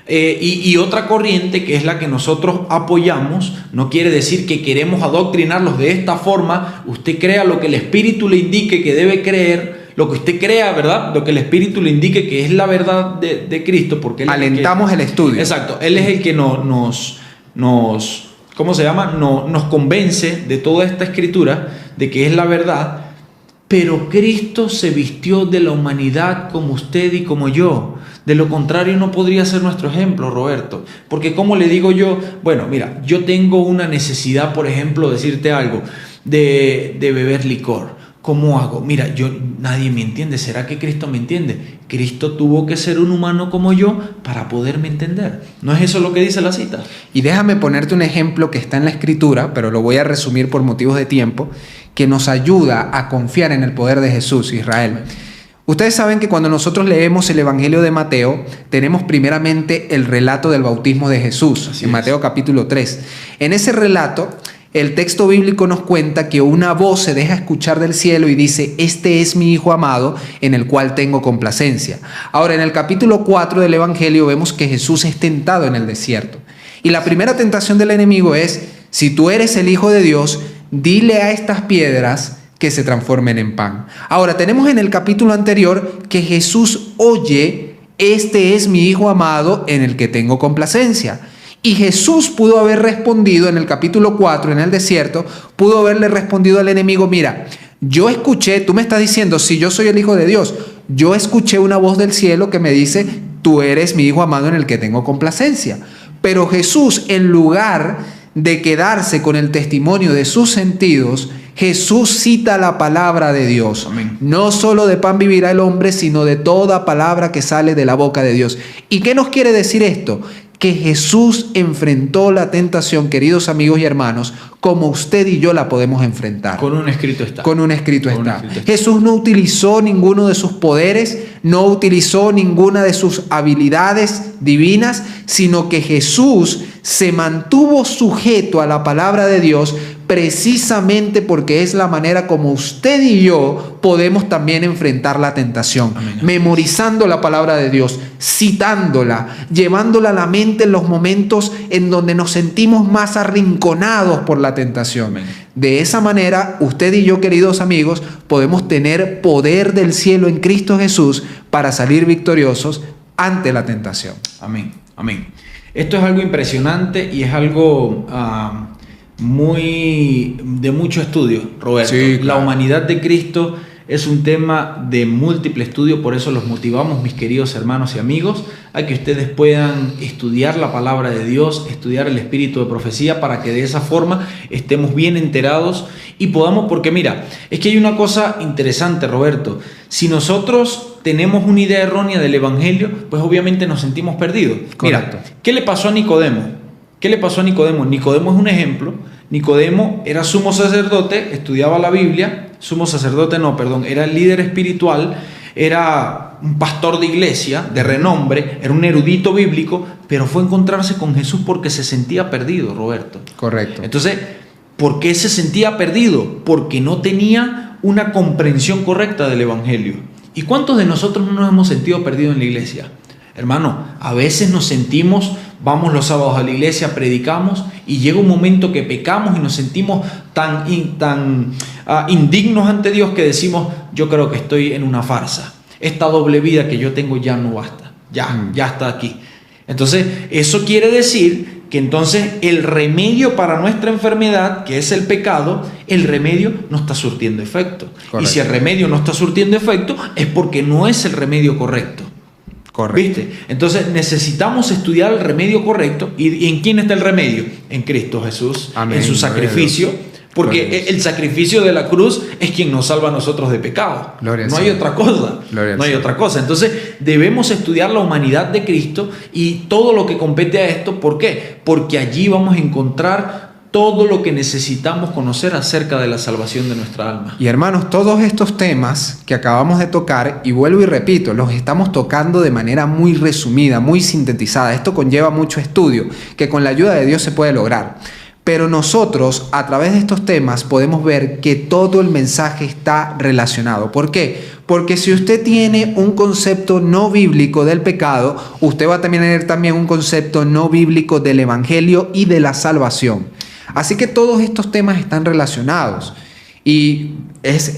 Y otra corriente, que es la que nosotros apoyamos, no quiere decir que queremos adoctrinarlos de esta forma. Usted crea lo que el Espíritu le indique que debe creer, lo que usted crea, ¿verdad? Lo que el Espíritu le indique que es la verdad de Cristo, porque él alentamos el estudio. Exacto, Él es el que nos ¿cómo se llama? Nos convence de toda esta escritura, de que es la verdad. Pero Cristo se vistió de la humanidad como usted y como yo. De lo contrario no podría ser nuestro ejemplo, Roberto. Porque ¿cómo le digo yo? Bueno, mira, yo tengo una necesidad, por ejemplo, decirte algo, de beber licor. ¿Cómo hago? Mira, nadie me entiende. ¿Será que Cristo me entiende? Cristo tuvo que ser un humano como yo para poderme entender. ¿No es eso lo que dice la cita? Y déjame ponerte un ejemplo que está en la Escritura, pero lo voy a resumir por motivos de tiempo, que nos ayuda a confiar en el poder de Jesús, Israel. Ustedes saben que cuando nosotros leemos el Evangelio de Mateo, tenemos primeramente el relato del bautismo de Jesús, en Mateo capítulo 3. En ese relato, el texto bíblico nos cuenta que una voz se deja escuchar del cielo y dice, este es mi Hijo amado en el cual tengo complacencia. Ahora, en el capítulo 4 del Evangelio vemos que Jesús es tentado en el desierto. Y la primera tentación del enemigo es, si tú eres el Hijo de Dios, dile a estas piedras que se transformen en pan. Ahora, tenemos en el capítulo anterior que Jesús oye, este es mi Hijo amado en el que tengo complacencia. Y Jesús pudo haber respondido en el capítulo 4, en el desierto, pudo haberle respondido al enemigo, mira, yo escuché, tú me estás diciendo, si yo soy el Hijo de Dios, yo escuché una voz del cielo que me dice, tú eres mi Hijo amado en el que tengo complacencia. Pero Jesús, en lugar de quedarse con el testimonio de sus sentidos, Jesús cita la palabra de Dios. Amén. No solo de pan vivirá el hombre, sino de toda palabra que sale de la boca de Dios. ¿Y qué nos quiere decir esto? Que Jesús enfrentó la tentación, queridos amigos y hermanos, como usted y yo la podemos enfrentar. Con un escrito está. Con un escrito Con un está. escrito está. Jesús no utilizó ninguno de sus poderes, no utilizó ninguna de sus habilidades divinas, sino que Jesús se mantuvo sujeto a la palabra de Dios precisamente porque es la manera como usted y yo podemos también enfrentar la tentación. Amén. Memorizando la palabra de Dios, citándola, llevándola a la mente en los momentos en donde nos sentimos más arrinconados por la tentación. Amén. De esa manera, usted y yo, queridos amigos, podemos tener poder del cielo en Cristo Jesús para salir victoriosos ante la tentación. Amén, amén. Esto es algo impresionante y es algo de mucho estudio, Roberto. Sí, claro. La humanidad de Cristo es un tema de múltiple estudio, por eso los motivamos, mis queridos hermanos y amigos, a que ustedes puedan estudiar la palabra de Dios, estudiar el espíritu de profecía, para que de esa forma estemos bien enterados y podamos, porque mira, es que hay una cosa interesante, Roberto. Si nosotros tenemos una idea errónea del evangelio, pues obviamente nos sentimos perdidos. Correcto. Mira, ¿qué le pasó a Nicodemo? ¿Qué le pasó a Nicodemo? Nicodemo es un ejemplo. Nicodemo era sumo sacerdote, estudiaba la Biblia. Era el líder espiritual, era un pastor de iglesia de renombre, era un erudito bíblico, pero fue a encontrarse con Jesús porque se sentía perdido, Roberto. Correcto. Entonces, ¿por qué se sentía perdido? Porque no tenía una comprensión correcta del evangelio. ¿Y cuántos de nosotros no nos hemos sentido perdidos en la iglesia? Hermano, a veces nos sentimos, vamos los sábados a la iglesia, predicamos y llega un momento que pecamos y nos sentimos tan indignos ante Dios que decimos, yo creo que estoy en una farsa. Esta doble vida que yo tengo ya no basta, ya está aquí. Entonces, eso quiere decir que entonces el remedio para nuestra enfermedad, que es el pecado, el remedio no está surtiendo efecto. Correcto. Y si el remedio no está surtiendo efecto, es porque no es el remedio correcto. Correcto. ¿Viste? Entonces necesitamos estudiar el remedio correcto. ¿Y en quién está el remedio? En Cristo Jesús. Amén. En su sacrificio. Porque el sacrificio de la cruz es quien nos salva a nosotros de pecado. Gloria no al hay Señor. otra cosa. Gloria al No hay Señor. otra cosa. Entonces debemos estudiar la humanidad de Cristo y todo lo que compete a esto. ¿Por qué? Porque allí vamos a encontrar todo lo que necesitamos conocer acerca de la salvación de nuestra alma. Y hermanos, todos estos temas que acabamos de tocar, y vuelvo y repito, los estamos tocando de manera muy resumida, muy sintetizada. Esto conlleva mucho estudio, que con la ayuda de Dios se puede lograr. Pero nosotros, a través de estos temas, podemos ver que todo el mensaje está relacionado. ¿Por qué? Porque si usted tiene un concepto no bíblico del pecado, usted va a tener también un concepto no bíblico del evangelio y de la salvación. Así que todos estos temas están relacionados. Y es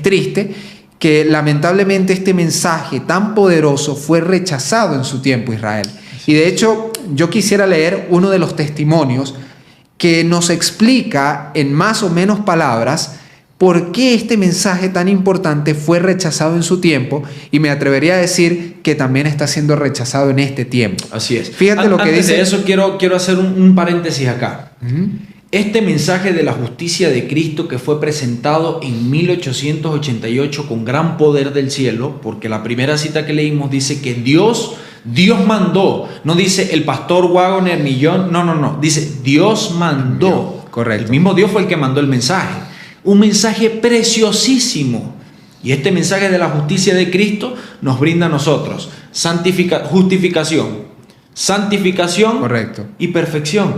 triste que lamentablemente este mensaje tan poderoso fue rechazado en su tiempo, Israel. Y de hecho, yo quisiera leer uno de los testimonios que nos explica en más o menos palabras por qué este mensaje tan importante fue rechazado en su tiempo, y me atrevería a decir que también está siendo rechazado en este tiempo. Así es. Fíjate lo que Antes dice. de eso quiero hacer un paréntesis acá. Ujú. Este mensaje de la justicia de Cristo, que fue presentado en 1888 con gran poder del cielo, porque la primera cita que leímos dice que Dios mandó, no dice el pastor Wagner ni yo, no, dice Dios mandó. Correcto. El mismo Dios fue el que mandó el mensaje. Un mensaje preciosísimo. Y este mensaje de la justicia de Cristo nos brinda a nosotros justificación, santificación, Correcto. y perfección.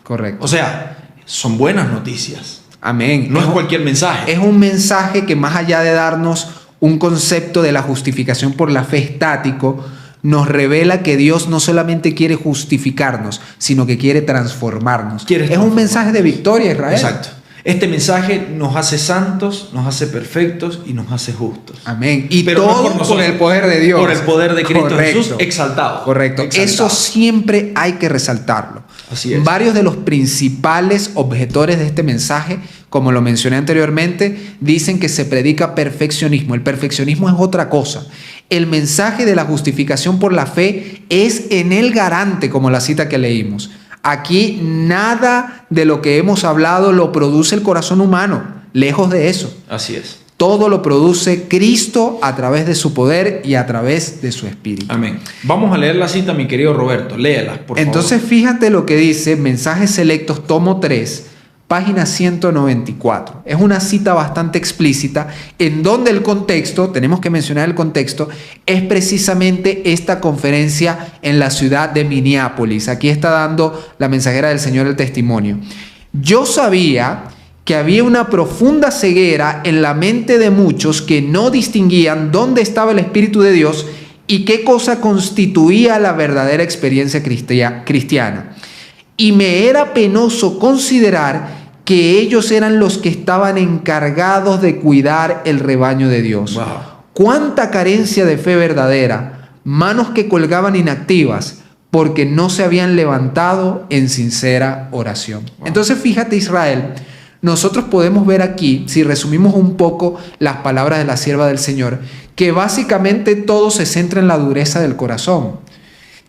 Correcto. O sea, son buenas noticias. Amén. No es cualquier mensaje. Es un mensaje que, más allá de darnos un concepto de la justificación por la fe estático, nos revela que Dios no solamente quiere justificarnos, sino que quiere transformarnos. Es un mensaje de victoria, Israel. Exacto. Este mensaje nos hace santos, nos hace perfectos y nos hace justos. Amén. Y Pero no todo por nosotros, por el poder de Dios. Por el poder de Cristo Correcto. Jesús exaltado. Correcto. Exaltado. Eso siempre hay que resaltarlo. Así es. Varios de los principales objetores de este mensaje, como lo mencioné anteriormente, dicen que se predica perfeccionismo. El perfeccionismo es otra cosa. El mensaje de la justificación por la fe es en el garante, como la cita que leímos. Aquí nada de lo que hemos hablado lo produce el corazón humano. Lejos de eso. Así es. Todo lo produce Cristo a través de su poder y a través de su Espíritu. Amén. Vamos a leer la cita, mi querido Roberto. Léela, por favor. Entonces, fíjate lo que dice Mensajes Selectos, tomo 3, página 194. Es una cita bastante explícita en donde el contexto, tenemos que mencionar el contexto, es precisamente esta conferencia en la ciudad de Minneapolis. Aquí está dando la mensajera del Señor el testimonio. Yo sabía que había una profunda ceguera en la mente de muchos que no distinguían dónde estaba el Espíritu de Dios y qué cosa constituía la verdadera experiencia cristiana. Y me era penoso considerar que ellos eran los que estaban encargados de cuidar el rebaño de Dios. Wow. Cuánta carencia de fe verdadera, manos que colgaban inactivas porque no se habían levantado en sincera oración. Wow. Entonces fíjate, Israel, nosotros podemos ver aquí, si resumimos un poco las palabras de la sierva del Señor, que básicamente todo se centra en la dureza del corazón,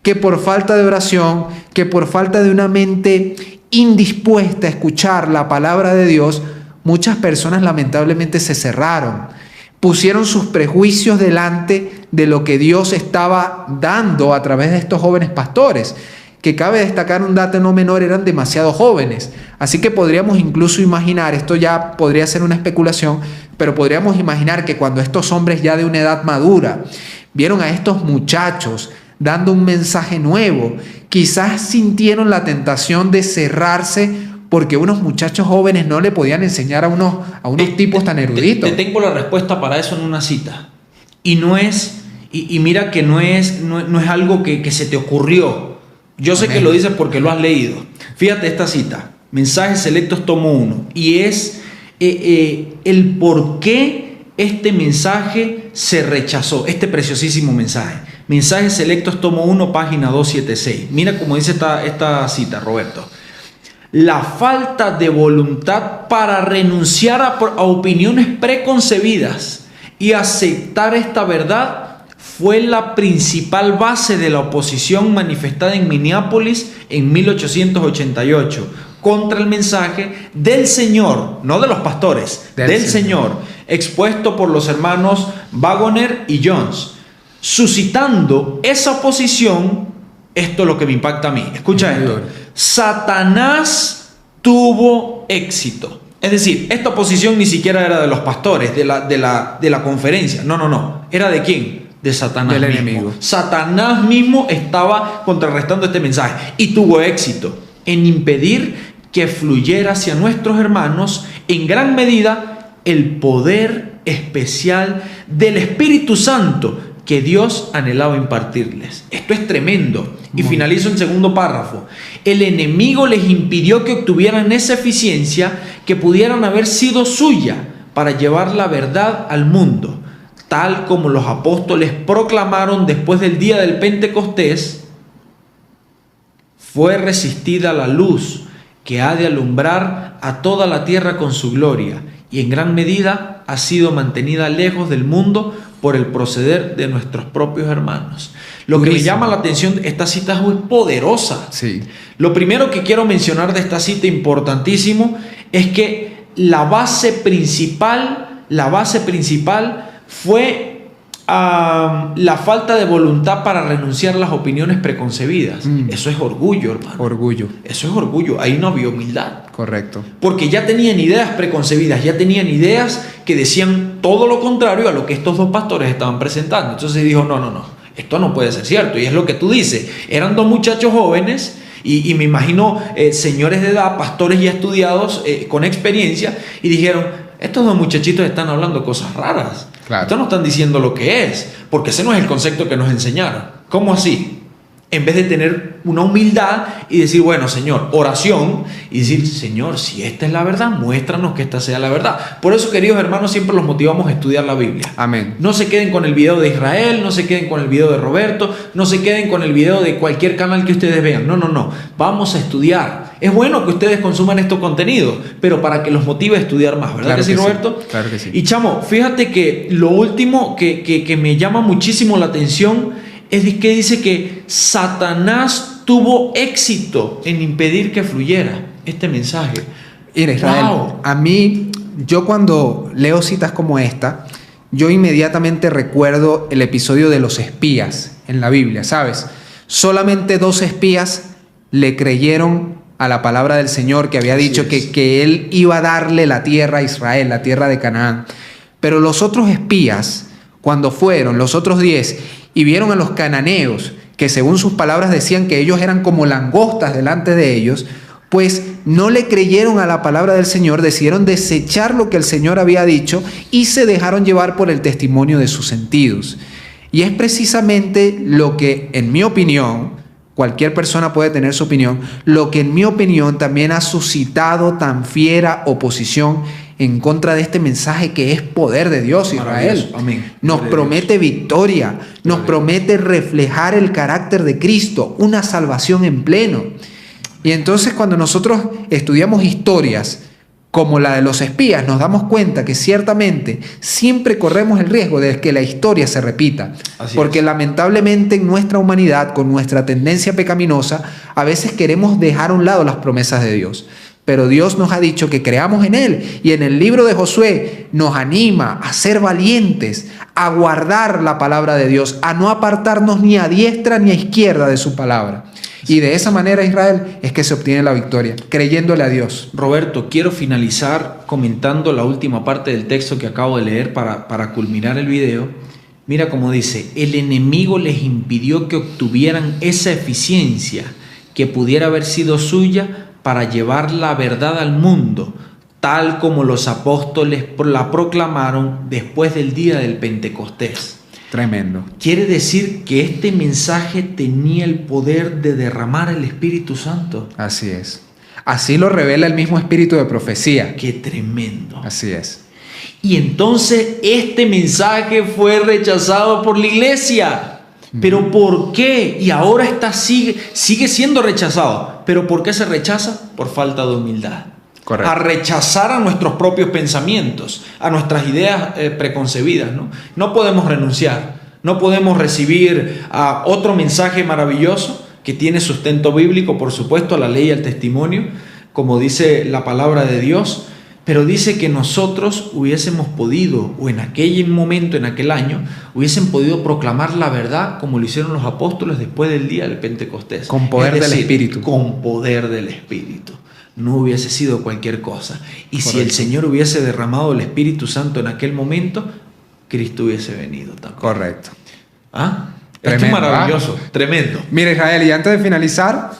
que por falta de oración, que por falta de una mente indispuesta a escuchar la palabra de Dios, muchas personas lamentablemente se cerraron, pusieron sus prejuicios delante de lo que Dios estaba dando a través de estos jóvenes pastores, que cabe destacar un dato no menor, eran demasiado jóvenes. Así que podríamos incluso imaginar, esto ya podría ser una especulación, pero podríamos imaginar que cuando estos hombres ya de una edad madura vieron a estos muchachos dando un mensaje nuevo, quizás sintieron la tentación de cerrarse porque unos muchachos jóvenes no le podían enseñar a unos tipos tan eruditos. Te tengo la respuesta para eso en una cita. Y no es, y mira que no es algo que se te ocurrió. Yo sé que lo dices porque lo has leído. Fíjate esta cita, Mensajes Selectos, tomo 1, y es el por qué este mensaje se rechazó, este preciosísimo mensaje. Mensajes Selectos, tomo 1, página 276. Mira cómo dice esta cita, Roberto. La falta de voluntad para renunciar a opiniones preconcebidas y aceptar esta verdad fue la principal base de la oposición manifestada en Minneapolis en 1888 contra el mensaje del Señor, no de los pastores, del Señor, expuesto por los hermanos Waggoner y Jones. Suscitando esa oposición, esto es lo que me impacta a mí. Escucha esto. Satanás tuvo éxito. Es decir, esta oposición ni siquiera era de los pastores, de la conferencia. No. ¿Era de quién? De Satanás del mismo. enemigo. Satanás mismo estaba contrarrestando este mensaje y tuvo éxito en impedir que fluyera hacia nuestros hermanos en gran medida el poder especial del Espíritu Santo que Dios anhelaba impartirles. Esto es tremendo. Y finalizo el segundo párrafo. El enemigo les impidió que obtuvieran esa eficiencia que pudieran haber sido suya para llevar la verdad al mundo, tal como los apóstoles proclamaron después del día del Pentecostés. Fue resistida la luz que ha de alumbrar a toda la tierra con su gloria, y en gran medida ha sido mantenida lejos del mundo por el proceder de nuestros propios hermanos. Lo que me llama la atención, esta cita es muy poderosa. Sí. Lo primero que quiero mencionar de esta cita, importantísimo, es que la base principal fue la falta de voluntad para renunciar a las opiniones preconcebidas. Eso es orgullo, hermano. Orgullo. Eso es orgullo. Ahí no había humildad. Correcto. Porque ya tenían ideas preconcebidas, ya tenían ideas que decían todo lo contrario a lo que estos dos pastores estaban presentando. Entonces dijo, no, esto no puede ser cierto. Y es lo que tú dices. Eran dos muchachos jóvenes y me imagino señores de edad, pastores ya estudiados, con experiencia, y dijeron, estos dos muchachitos están hablando cosas raras. Claro. Estos no están diciendo lo que es, porque ese no es el concepto que nos enseñaron. ¿Cómo así? En vez de tener una humildad y decir, bueno, Señor, oración, y decir, Señor, si esta es la verdad, muéstranos que esta sea la verdad. Por eso, queridos hermanos, siempre los motivamos a estudiar la Biblia. Amén. No se queden con el video de Israel, no se queden con el video de Roberto, no se queden con el video de cualquier canal que ustedes vean. No. Vamos a estudiar. Es bueno que ustedes consuman estos contenidos, pero para que los motive a estudiar más, ¿verdad? Claro que sí, Roberto? Sí. Claro que sí. Y chamo, fíjate que lo último que me llama muchísimo la atención es que dice que Satanás tuvo éxito en impedir que fluyera este mensaje. Mira, Israel, Wow. a mí yo cuando leo citas como esta, yo inmediatamente recuerdo el episodio de los espías en la Biblia, ¿sabes? Solamente 2 espías le creyeron a la palabra del Señor que había dicho que Él iba a darle la tierra a Israel, la tierra de Canaán. Pero los otros espías, cuando fueron, los otros 10, y vieron a los cananeos, que según sus palabras decían que ellos eran como langostas delante de ellos, pues no le creyeron a la palabra del Señor, decidieron desechar lo que el Señor había dicho y se dejaron llevar por el testimonio de sus sentidos. Y es precisamente lo que, en mi opinión, cualquier persona puede tener su opinión, lo que en mi opinión también ha suscitado tan fiera oposición en contra de este mensaje que es poder de Dios, Israel. Amén. Nos promete victoria, nos promete reflejar el carácter de Cristo, una salvación en pleno. Y entonces cuando nosotros estudiamos historias como la de los espías, nos damos cuenta que ciertamente siempre corremos el riesgo de que la historia se repita. Porque lamentablemente en nuestra humanidad, con nuestra tendencia pecaminosa, a veces queremos dejar a un lado las promesas de Dios. Pero Dios nos ha dicho que creamos en Él. Y en el libro de Josué nos anima a ser valientes, a guardar la palabra de Dios, a no apartarnos ni a diestra ni a izquierda de su palabra. Y de esa manera, Israel, es que se obtiene la victoria, creyéndole a Dios. Roberto, quiero finalizar comentando la última parte del texto que acabo de leer para culminar el video. Mira cómo dice: el enemigo les impidió que obtuvieran esa eficiencia que pudiera haber sido suya para llevar la verdad al mundo, tal como los apóstoles la proclamaron después del día del Pentecostés. Tremendo. Quiere decir que este mensaje tenía el poder de derramar el Espíritu Santo. Así es. Así lo revela el mismo espíritu de profecía. ¡Qué tremendo! Así es. Y entonces este mensaje fue rechazado por la iglesia. ¿Pero por qué? Y ahora sigue siendo rechazado. ¿Pero por qué se rechaza? Por falta de humildad. Correcto. A rechazar a nuestros propios pensamientos, a nuestras ideas preconcebidas, ¿no? No podemos renunciar, no podemos recibir otro mensaje maravilloso que tiene sustento bíblico, por supuesto, a la ley y al testimonio, como dice la palabra de Dios, pero dice que nosotros hubiésemos podido, o en aquel momento, en aquel año, hubiesen podido proclamar la verdad como lo hicieron los apóstoles después del día del Pentecostés. Con poder del Espíritu. Con poder del Espíritu. No hubiese sido cualquier cosa. Y Correcto. si el Señor hubiese derramado el Espíritu Santo en aquel momento, Cristo hubiese venido también. Correcto. ¿Ah? Tremendo, Esto es maravilloso, tremendo. Mira, Israel, y antes de finalizar,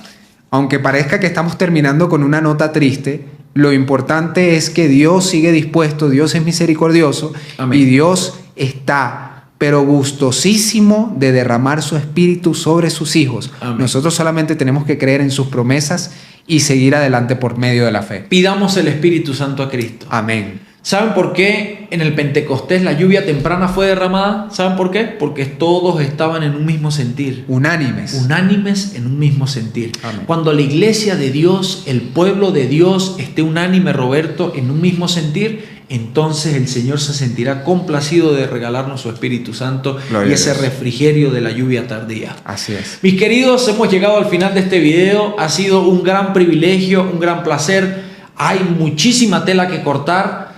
aunque parezca que estamos terminando con una nota triste, lo importante es que Dios sigue dispuesto, Dios es misericordioso. Amén. Y Dios está, pero gustosísimo de derramar su Espíritu sobre sus hijos. Amén. Nosotros solamente tenemos que creer en sus promesas y seguir adelante por medio de la fe. Pidamos el Espíritu Santo a Cristo. Amén. ¿Saben por qué en el Pentecostés la lluvia temprana fue derramada? ¿Saben por qué? Porque todos estaban en un mismo sentir. Unánimes. Unánimes en un mismo sentir. Amén. Cuando la iglesia de Dios, el pueblo de Dios esté unánime, Roberto, en un mismo sentir, entonces el Señor se sentirá complacido de regalarnos su Espíritu Santo. Gloria y ese refrigerio de la lluvia tardía. Así es. Mis queridos, hemos llegado al final de este video. Ha sido un gran privilegio, un gran placer. Hay muchísima tela que cortar.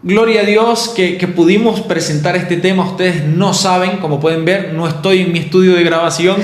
Gloria a Dios que pudimos presentar este tema. Ustedes no saben, como pueden ver, no estoy en mi estudio de grabación.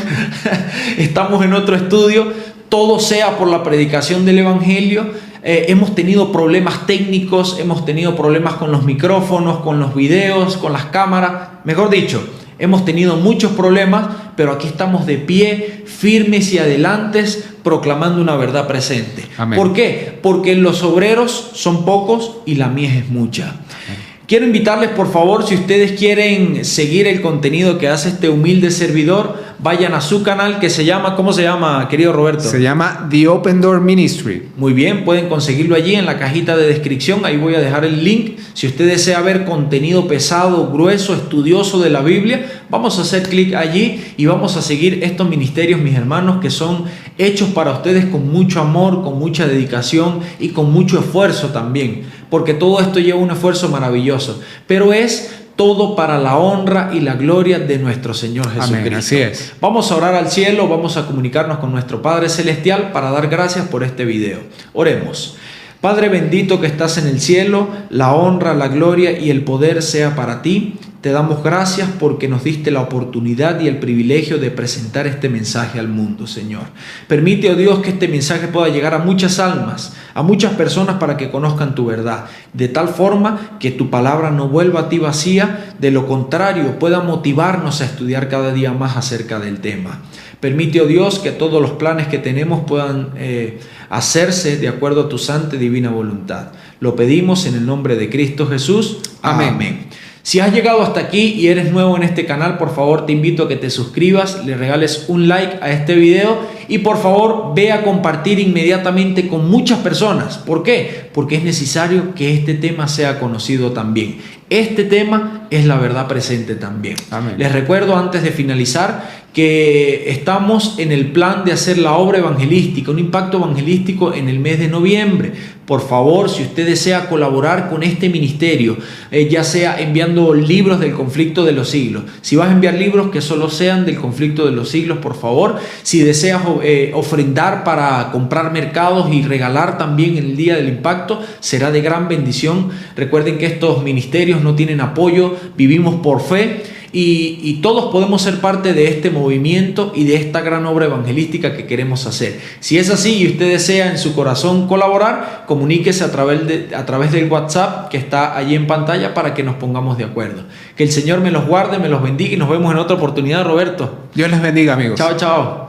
Estamos en otro estudio. Todo sea por la predicación del Evangelio. Hemos tenido problemas técnicos, hemos tenido problemas con los micrófonos, con los videos, con las cámaras. Mejor dicho, hemos tenido muchos problemas, pero aquí estamos de pie, firmes y adelantes, proclamando una verdad presente. Amén. ¿Por qué? Porque los obreros son pocos y la mies es mucha. Amén. Quiero invitarles, por favor, si ustedes quieren seguir el contenido que hace este humilde servidor, vayan a su canal que se llama, ¿cómo se llama, querido Roberto? Se llama The Open Door Ministry. Muy bien, pueden conseguirlo allí en la cajita de descripción, ahí voy a dejar el link. Si usted desea ver contenido pesado, grueso, estudioso de la Biblia, vamos a hacer clic allí y vamos a seguir estos ministerios, mis hermanos, que son hechos para ustedes con mucho amor, con mucha dedicación y con mucho esfuerzo también, porque todo esto lleva un esfuerzo maravilloso, pero es todo para la honra y la gloria de nuestro Señor Jesucristo. Amén, así es. Vamos a orar al cielo, vamos a comunicarnos con nuestro Padre Celestial para dar gracias por este video. Oremos. Padre bendito que estás en el cielo, la honra, la gloria y el poder sea para ti. Te damos gracias porque nos diste la oportunidad y el privilegio de presentar este mensaje al mundo, Señor. Permite, oh Dios, que este mensaje pueda llegar a muchas almas, a muchas personas para que conozcan tu verdad, de tal forma que tu palabra no vuelva a ti vacía, de lo contrario pueda motivarnos a estudiar cada día más acerca del tema. Permite, oh Dios, que todos los planes que tenemos puedan hacerse de acuerdo a tu santa y divina voluntad. Lo pedimos en el nombre de Cristo Jesús. Amén. Amén. Si has llegado hasta aquí y eres nuevo en este canal, por favor te invito a que te suscribas, le regales un like a este video y por favor ve a compartir inmediatamente con muchas personas. ¿Por qué? Porque es necesario que este tema sea conocido también. Este tema es la verdad presente también. Amén. Les recuerdo antes de finalizar que estamos en el plan de hacer la obra evangelística, un impacto evangelístico en el mes de noviembre. Por favor, si usted desea colaborar con este ministerio, ya sea enviando libros del conflicto de los siglos, si vas a enviar libros que solo sean del conflicto de los siglos, por favor. Si deseas ofrendar para comprar mercados y regalar también en el día del impacto, será de gran bendición. Recuerden que estos ministerios no tienen apoyo, vivimos por fe. Y todos podemos ser parte de este movimiento y de esta gran obra evangelística que queremos hacer. Si es así y usted desea en su corazón colaborar, comuníquese a través del WhatsApp que está allí en pantalla para que nos pongamos de acuerdo. Que el Señor me los guarde, me los bendiga y nos vemos en otra oportunidad, Roberto. Dios les bendiga, amigos. Chao, chao.